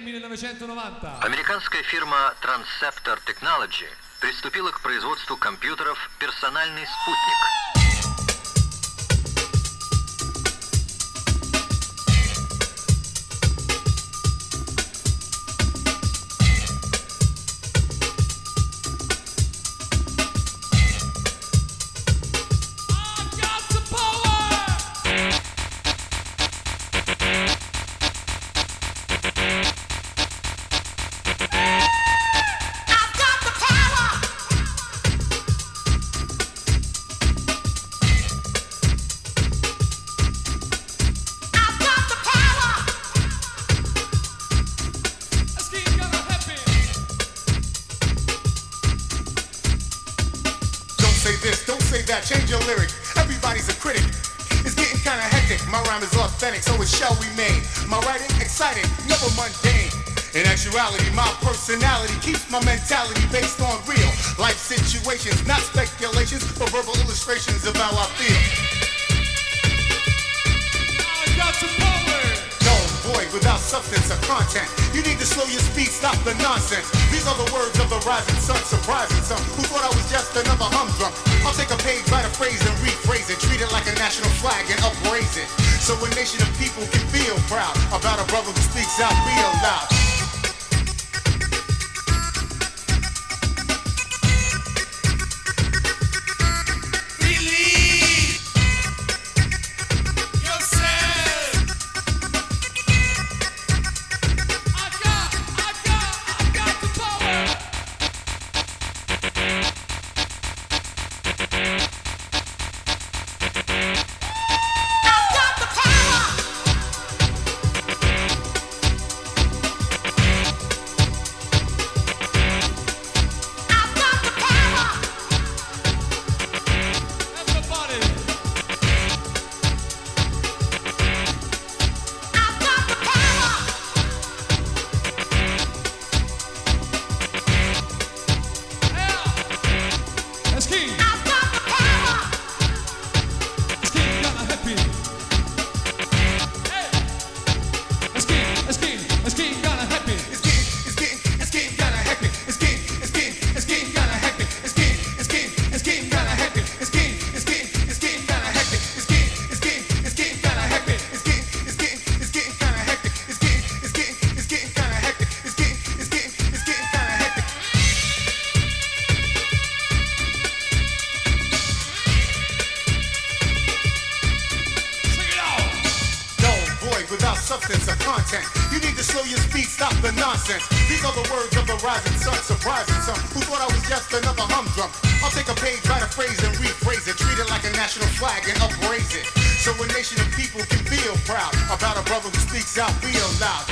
1990. Американская фирма Transceptor Technology приступила к производству компьютеров «Персональный спутник». Change your lyric, everybody's a critic. It's getting kinda hectic, my rhyme is authentic, so it shall remain. My writing, exciting, never mundane. In actuality, my personality keeps my mentality based on real life situations, not speculations, but verbal illustrations of how I feel. I got some power. No, boy, without substance or content, you need to slow your speed, stop the nonsense. These are the words of the rising sun, surprising some who thought I was just another humdrum. I'll take a page, write a phrase, and rephrase it, treat it like a national flag and upraise it, so a nation of people can feel proud about a brother who speaks out real loud. These are the words of the rising sun, surprising some who thought I was just another humdrum. I'll take a page, write a phrase, and rephrase it, treat it like a national flag and upraise it, so a nation of people can feel proud about a brother who speaks out real loud.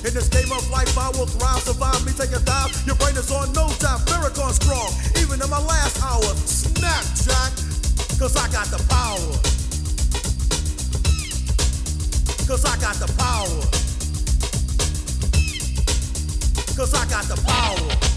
In this game of life, I will thrive, survive me, take a dive. Your brain is on no time, Farrakhan strong. Even in my last hour, snap, Jack, cause I got the power. Cause I got the power. Cause I got the power.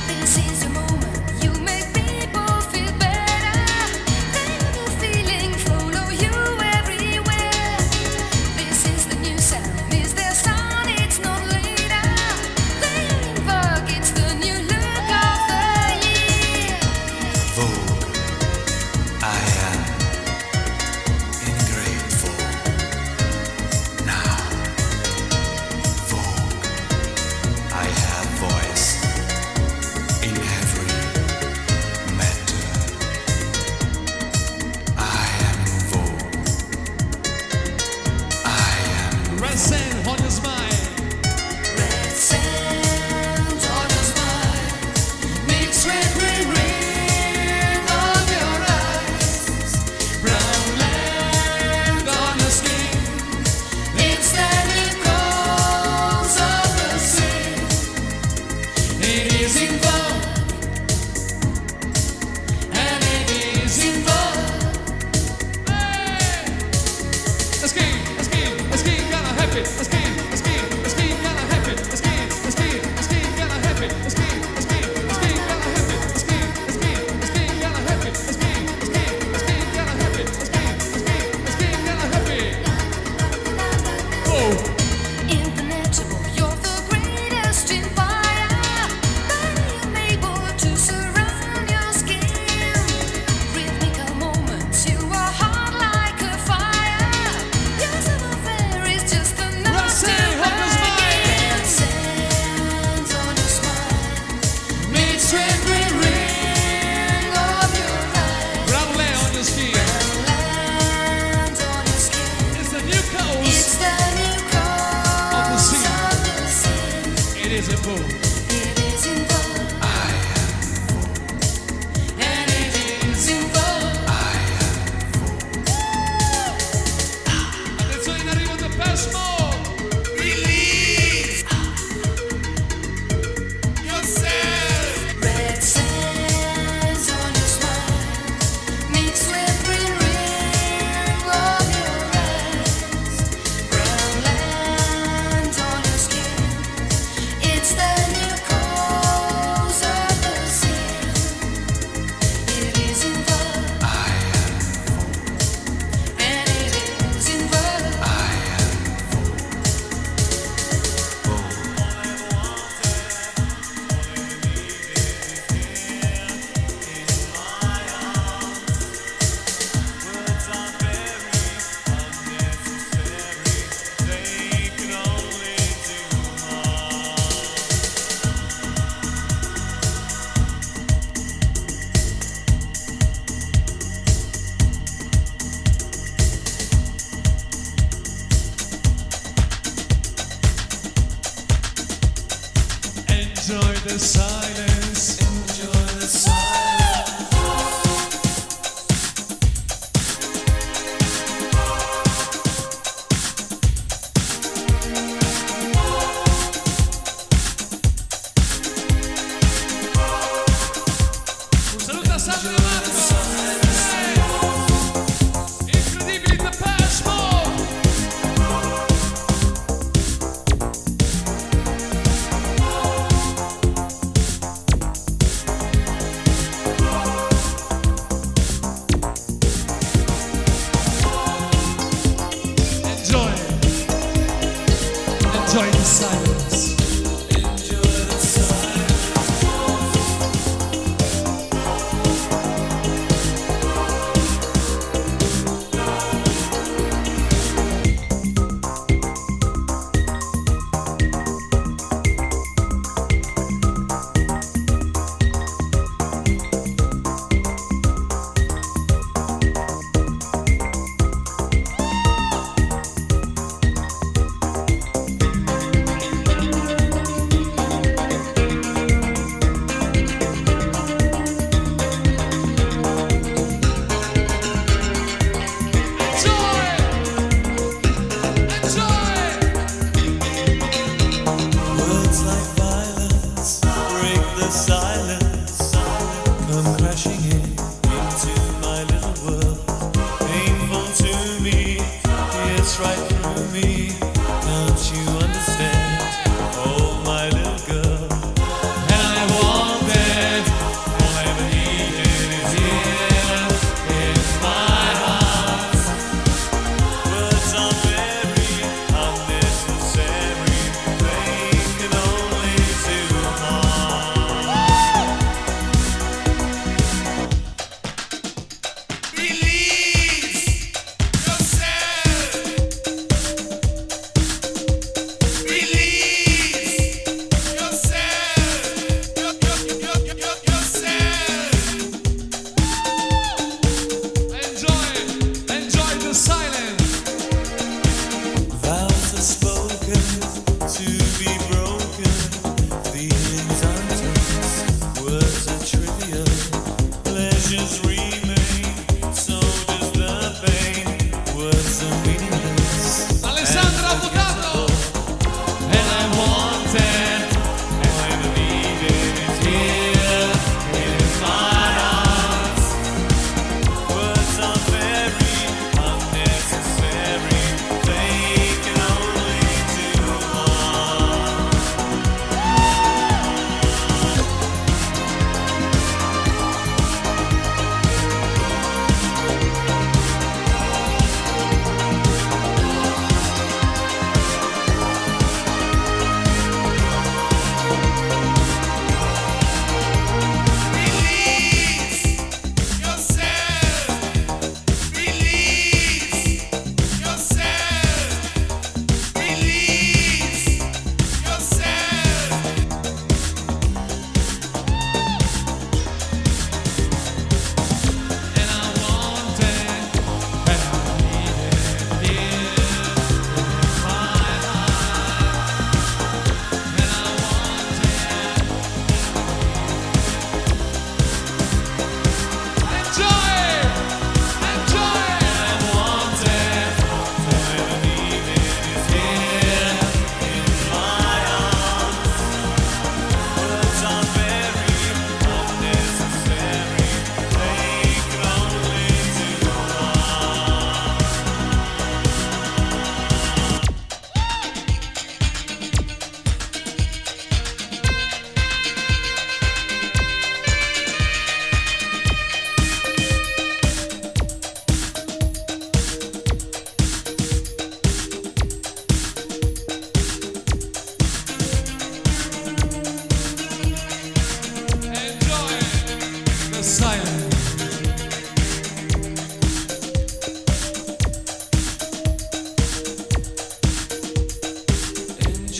This is a moment you make me Scusate un attimo. Incredibili Depeche Mode.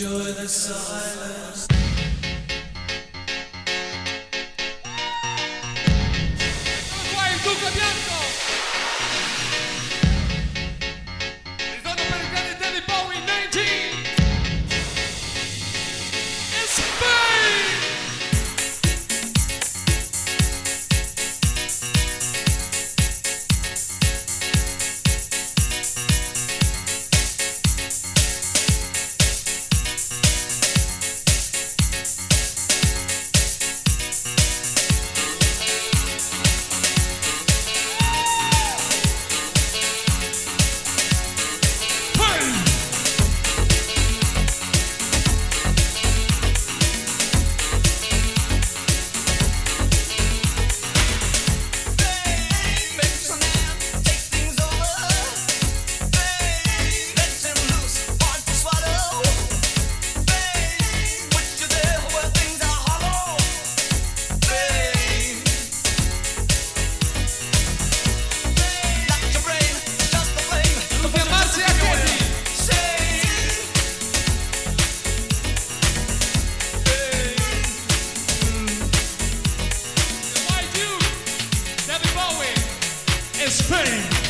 Enjoy the silence. Spain.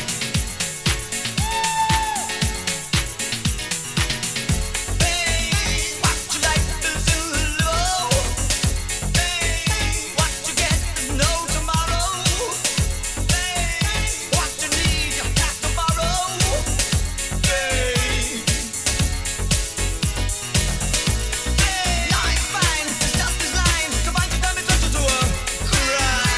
Crime.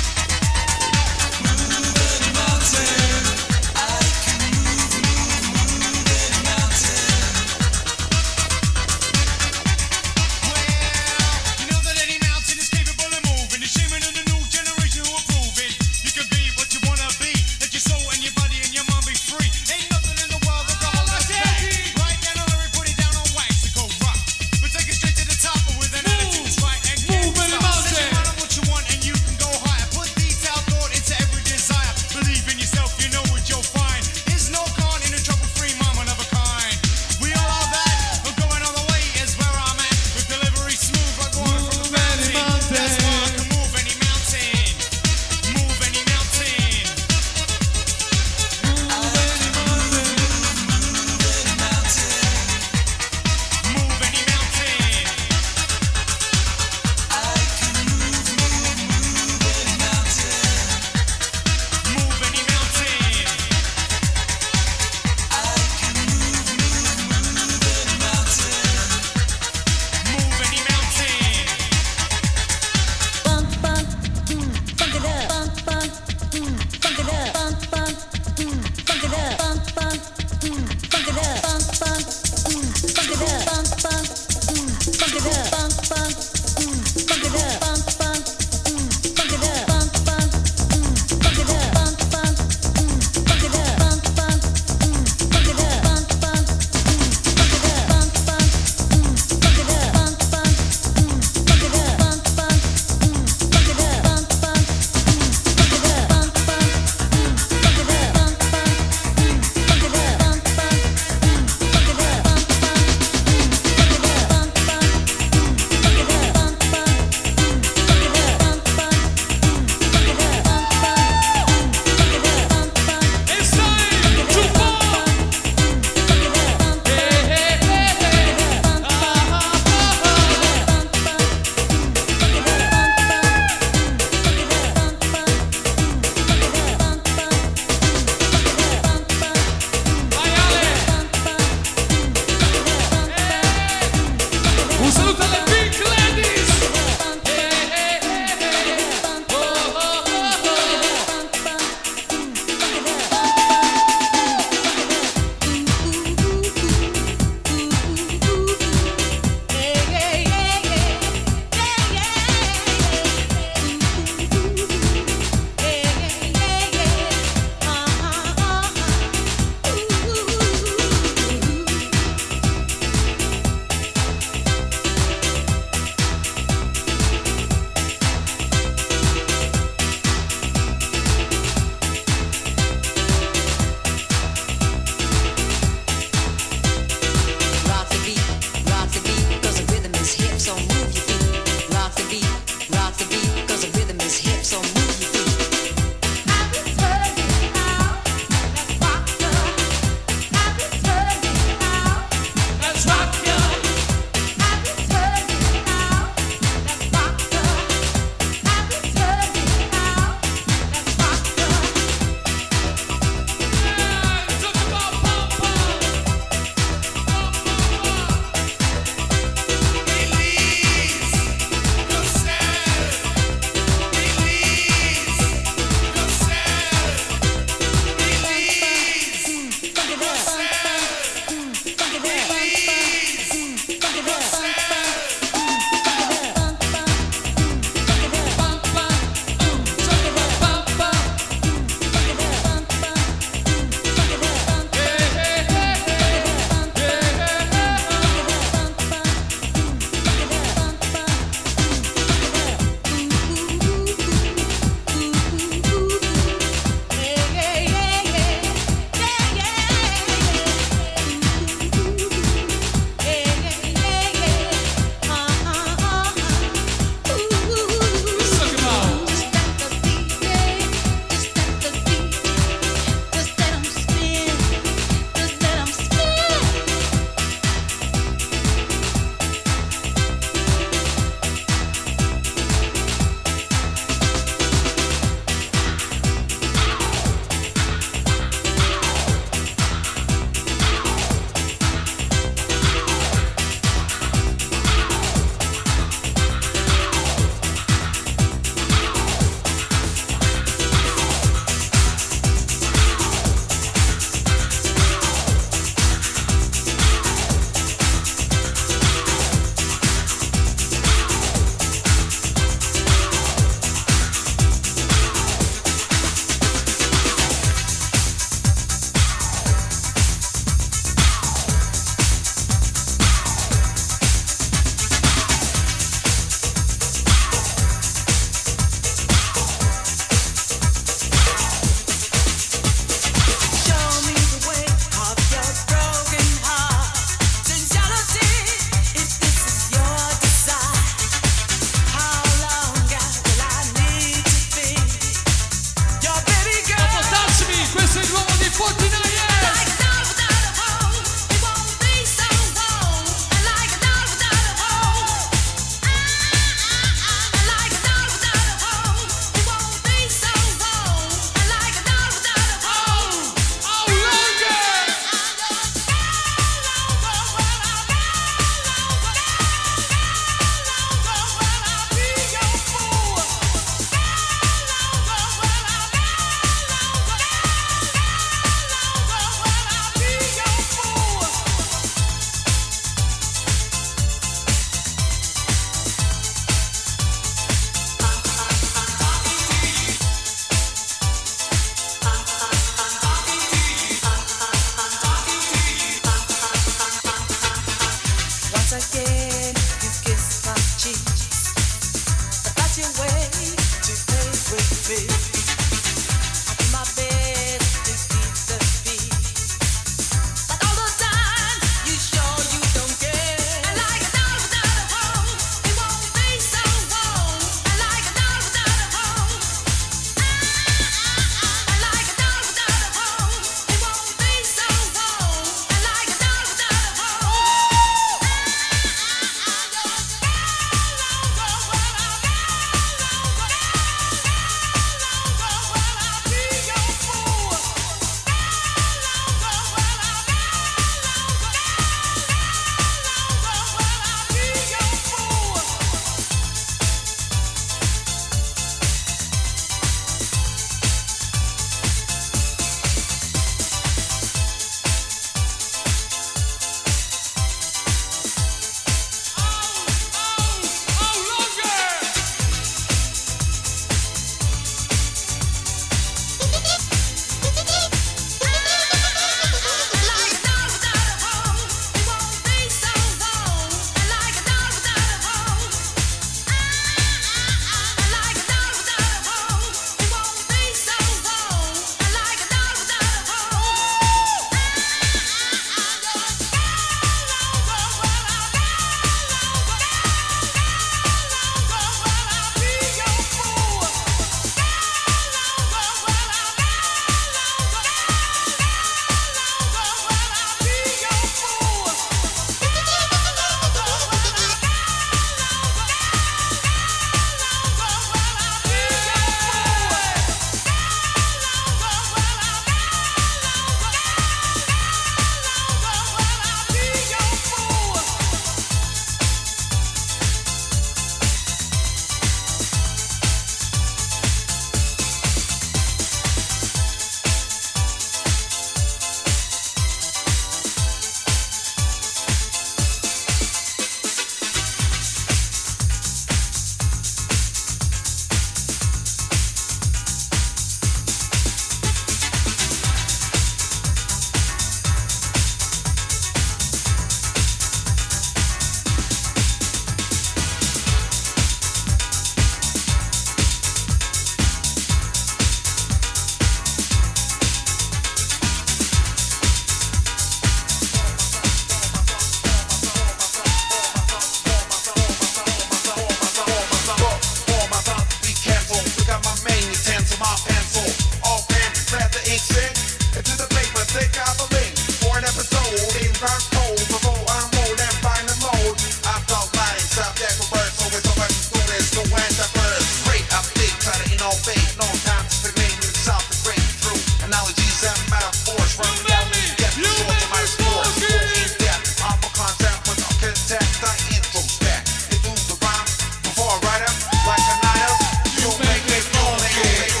Take out the link for an episode. Even burnt cold before I'm rolled and find the mode. I felt like subject for birth, so it's over to this, no end of birth. Straight up, big, try to innovate. No time to speculate, you south to break through. Analogies and metaphors from reality. Get the short to my scores. Go in depth, alpha concept with architect. The intro stack. Into the rhyme before I write up like an item. You make me funky.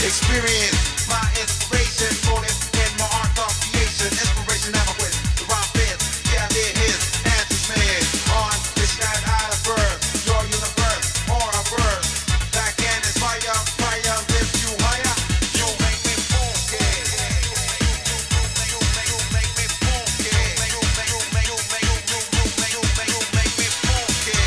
Experience my inspiration, motive in my art of creation. Inspiration never quit. The rock fits, yeah, they're his answers made on this night out of birth. Your universe or a verse that can inspire, fire, lift you higher. You make me funky. You make me funky. You make me funky.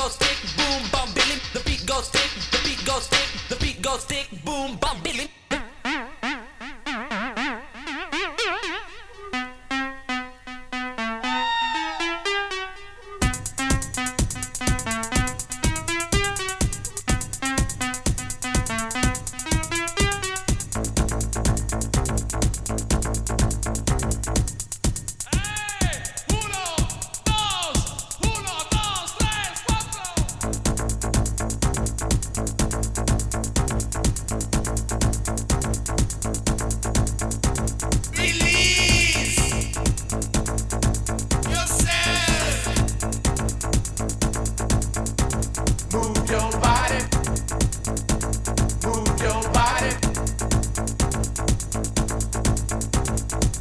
goes stick, boom, bum, billy. The beat goes stick, the beat goes stick, the beat goes stick, boom, bum, billy. Move your body. Move your body.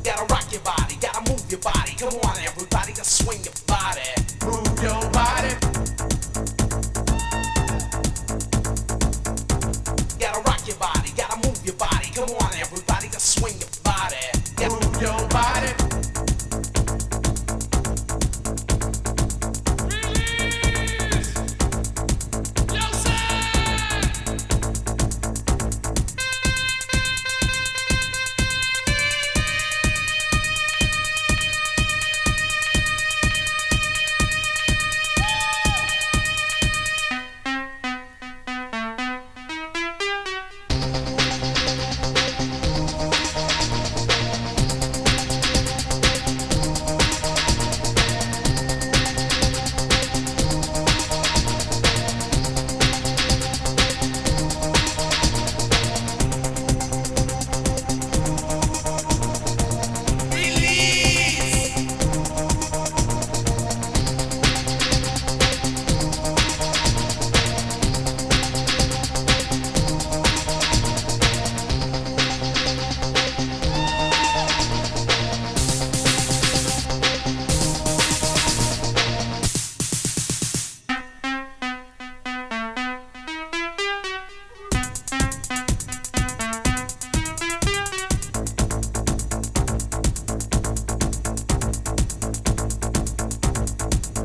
Gotta rock your body, gotta move your body. Come on, everybody, just swing your body. Move your body. Gotta rock your body, gotta move your body. Come on, everybody, just swing your body. Move your body.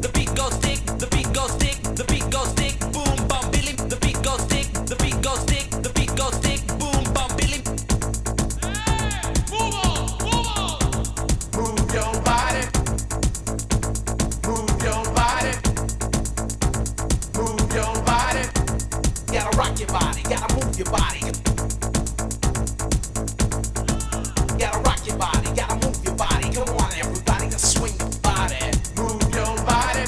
The beat goes stick, the beat goes stick, the beat goes stick, boom, bum, billy. The beat goes stick, the beat goes stick, the beat goes stick, boom, bum, billy. Move on, move on. Move your body. Move your body. Move your body. Gotta rock your body, gotta move your body. Gotta rock your body, gotta move your body. Come on, everybody, just swing your body. Move your body.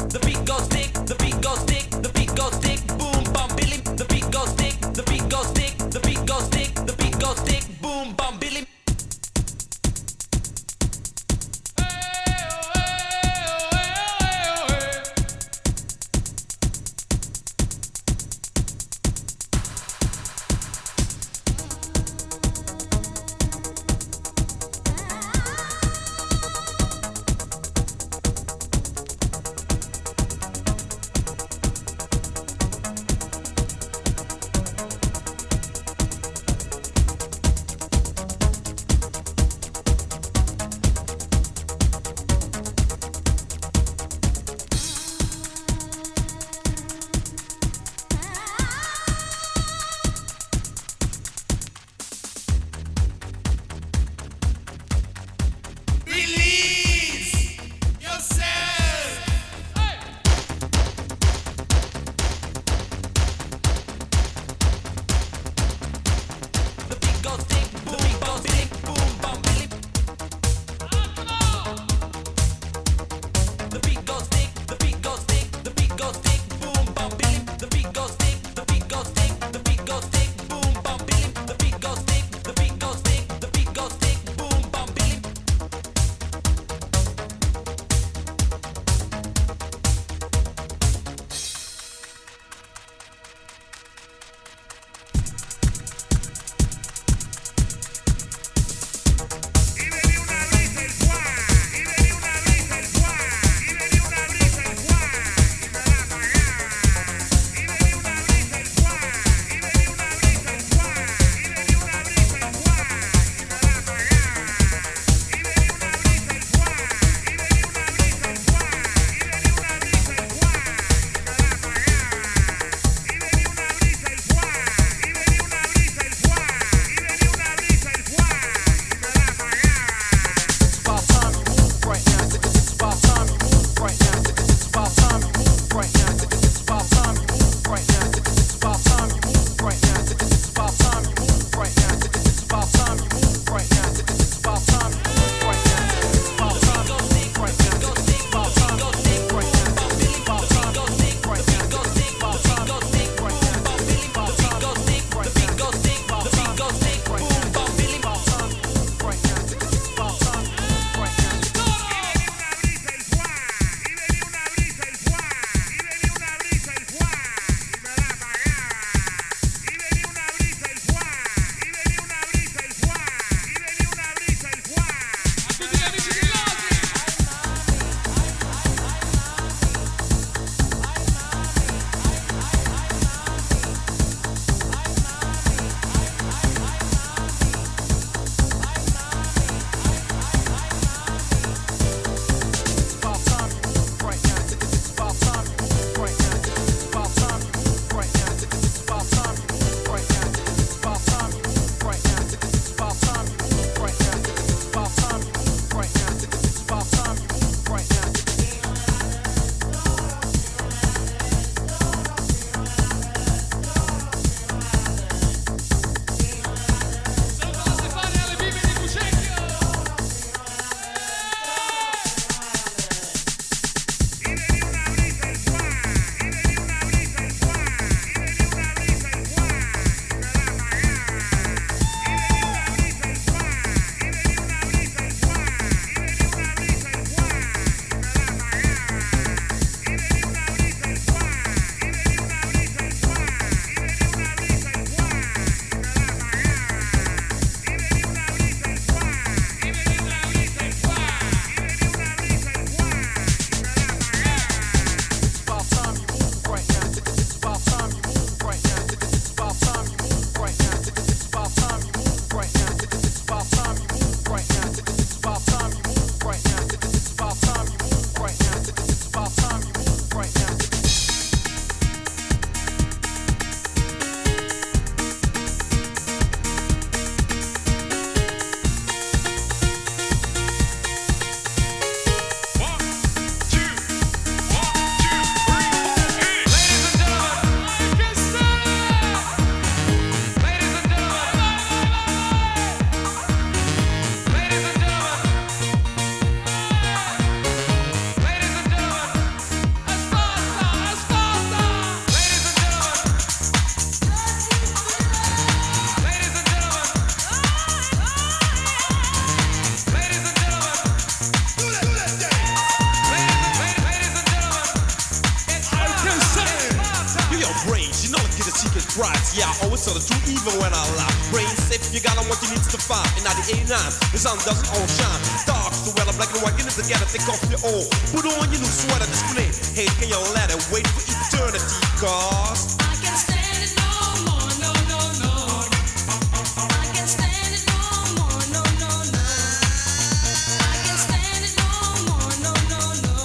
The beat goes stick, the beat goes stick, the beat goes stick, boom, bum, billy. The beat goes stick, the beat goes stick, the beat goes stick, the beat goes stick, boom, bum, billy. chicken fries. Yeah, I always tell the truth even when I lie. Brain safe, you got on what you need to find. In 98.9, the sun doesn't all shine. Dark, the weather, black and white, get it together, take off your old. Put on your new sweater, display. Hey, can you let it wait for eternity, cause I can't stand it no more, no, no, no. I can't stand it no more, no, no, no. I can't stand it no more, no, no, no.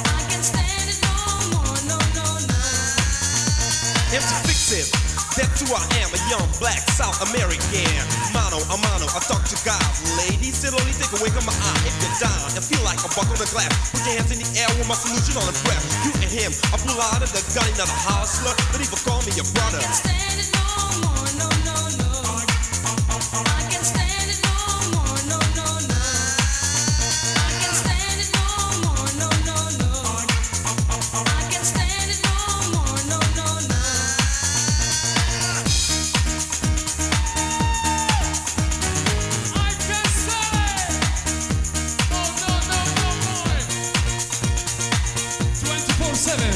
I can't stand it no more, no, no, no. empty fix it. That's who I am, a young black South American. Mano a mano, I talk to God. Ladies, it only take away from my eye. If you're down and feel like a buck on the glass, put your hands in the air with my solution on the breath. You and him, I pull out of the gun, another hustler. Don't even call me your brother. I can't stand it no more, no, no, no. I can't stand it no more, no, no, no. I can't stand it no more, no, no, no. I can't stand it no more, no, no, no. I can say, no, no, no, no more. 24/7.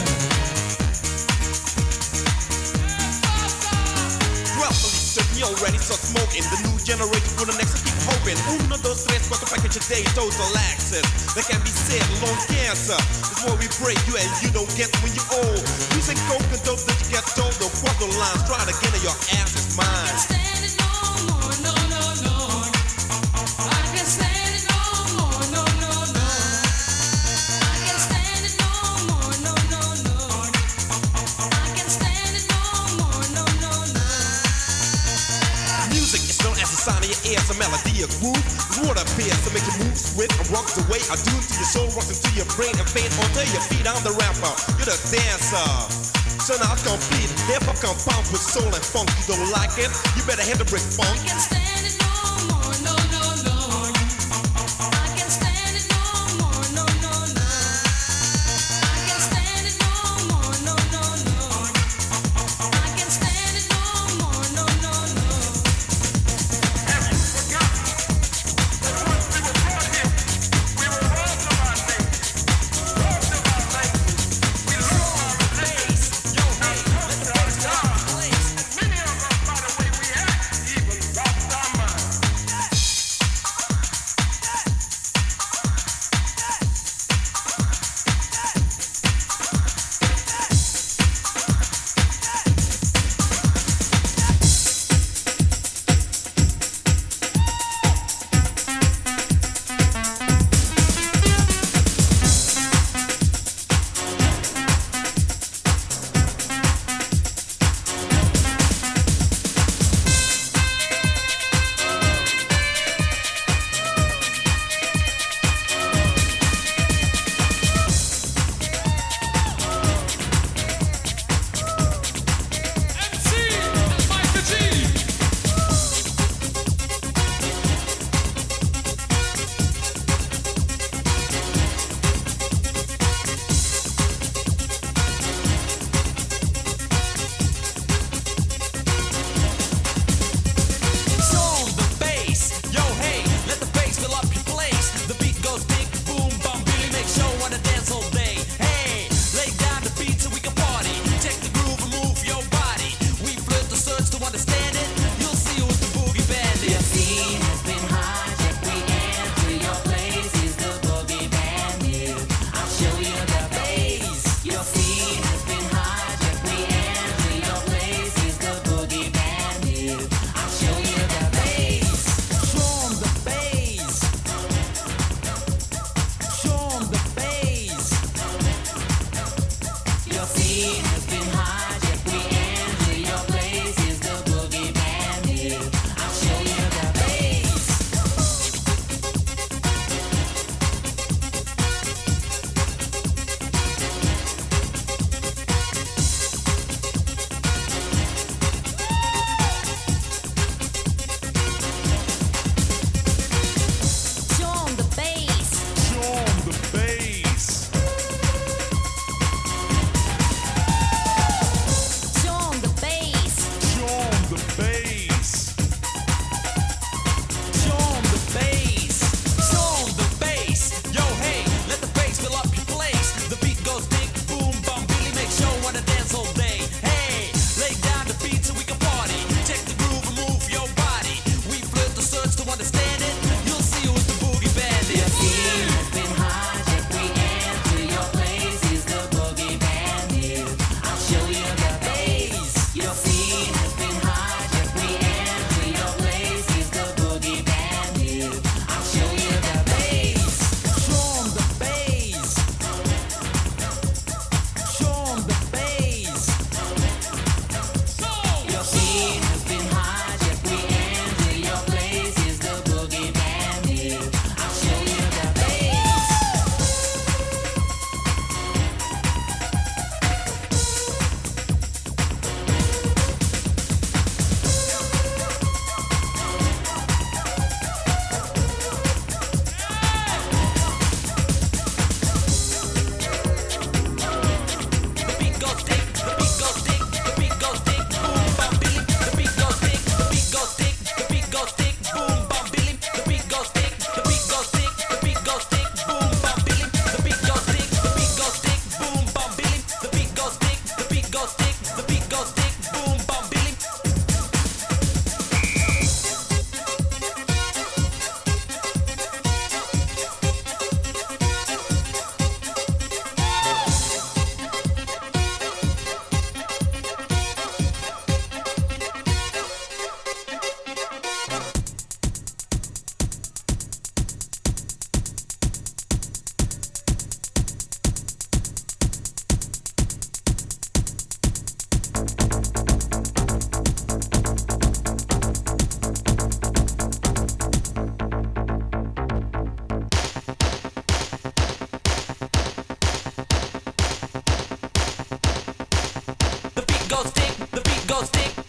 Well, police took me already, start smoking. The new generation for the next, I keep hoping. 1, 2, 3, 4 package a day, total access. That can be said, lung cancer. That's what we break you and you don't get when you're old. Using coke and dope that you get told. The quarter lines, try to get in your ass is I mine. can't stand it no more, no, no, no. I can't stand it no more, no, no, no. I can't stand it no more, no, no, no. I can't stand it no more, no, no, no. Music is known as a sound of your ears, a melody, a groove. It's what appears to make you move swift and rock the way I do to your soul, rock into your brain and fade onto your feet. I'm the rapper, you're the dancer. So now it's complete. Hip-hop compound with soul and funk. You don't like it? You better hit the brick funk. I can't stand it no more, no, no, no. I can't stand it no more, no, no, no. I can't stand it no more, no, no, no. I can't stand it no more, no, no, no. MC and Michael G. Show 'em the bass. Yo, hey, let the bass fill up your place. The beat goes big, boom, bum, Billy make show on the dance all day. Hey, lay down the beat so we can party. Check the groove and move your body. We flip the search to understand it. You'll see who's the boogie bandit. Your scene has been hijacked. We enter your place is the boogie bandit. I'll show you the bass. Your scene has been hijacked. We enter your place is the boogie bandit. I'll show you the bass. Show 'em the bass. Show 'em the bass. Your scene has been hijacked. We enter your place is the boogie bandit. I'll show you the bass. Show 'em the bass. Show 'em the bass. goes tick